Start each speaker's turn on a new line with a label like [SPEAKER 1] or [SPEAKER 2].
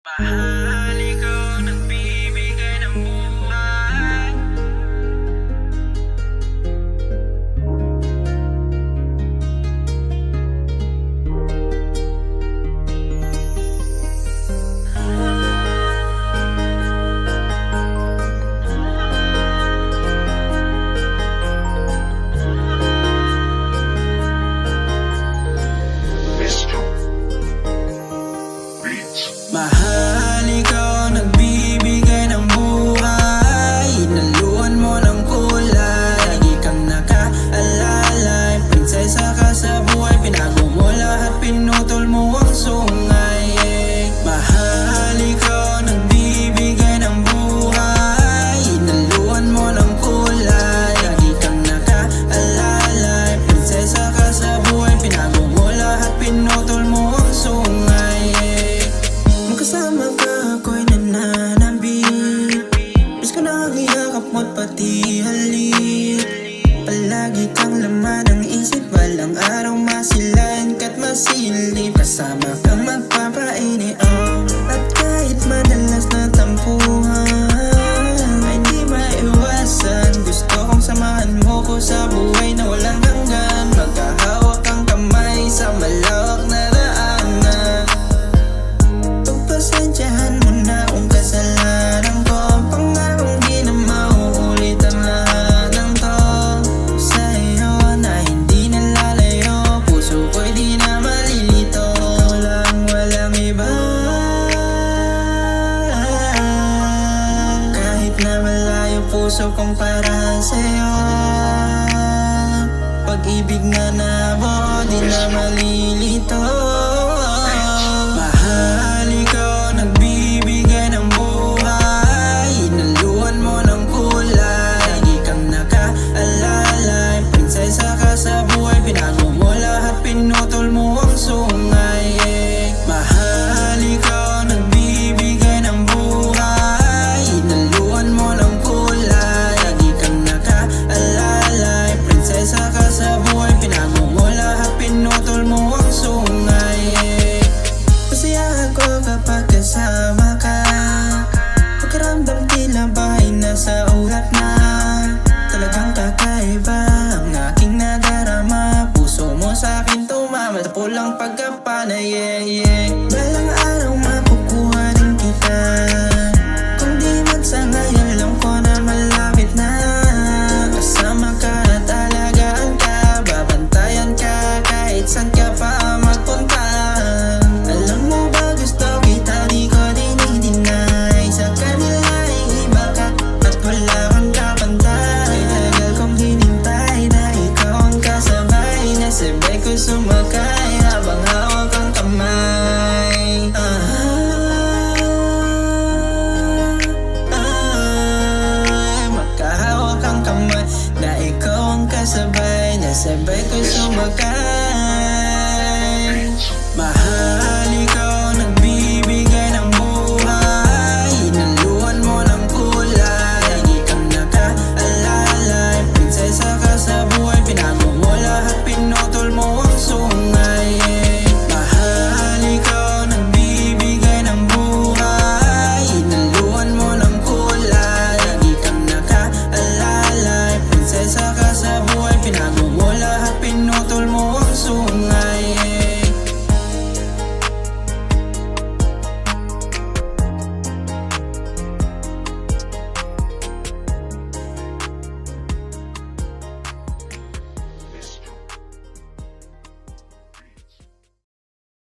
[SPEAKER 1] Mahal, ikaw nagbibigay ng buhay. Mahal, ikaw nagbibigay ng buhay. Naluan mo ng kulay, lagi kang nakaalalay. Prinsesa ka sa buhay, pinago mo lahat, pinutol mo ang sungay. Mahal, ikaw nagbibigay ng buhay. Naluan mo ng kulay, lagi kang nakaalalay. Prinsesa ka sa buhay, pinago mo lahat, pinutol mo ang sungay. Kasama ka, ako'y nananabik. Miss ko na ang iyakap mo't pati halik. Palagi kang laman ng isip, walang araw masilayan ka't masilip. Kasama kang magpapaini, oh. At kahit madalas na tampuhan, ay di maiwasan. Gusto kong samahan mo ko sa buhay na walang hanggan. Magkahawak ang kamay sa malawak na daanan. Pasensyahan mo na kung kasalanan ko. Pangakong di na mauulit ang lahat ng to. Sa'yo na hindi nalalayo, puso ko'y di na malilito. Ikaw lang, walang iba. Kahit na malayo puso kong para sa'yo. Pag-ibig na nabuo, di na malilito. Sa buhay, pinago mo lahat, pinutol mo ang sungay. Mahal, ikaw nagbibigay ng buhay. Naluan mo ng kulay, lagi kang nakaalalay. Prinsesa ka sa buhay, pinago mo lahat, pinutol mo ang sungay. Masaya ako kapag kasama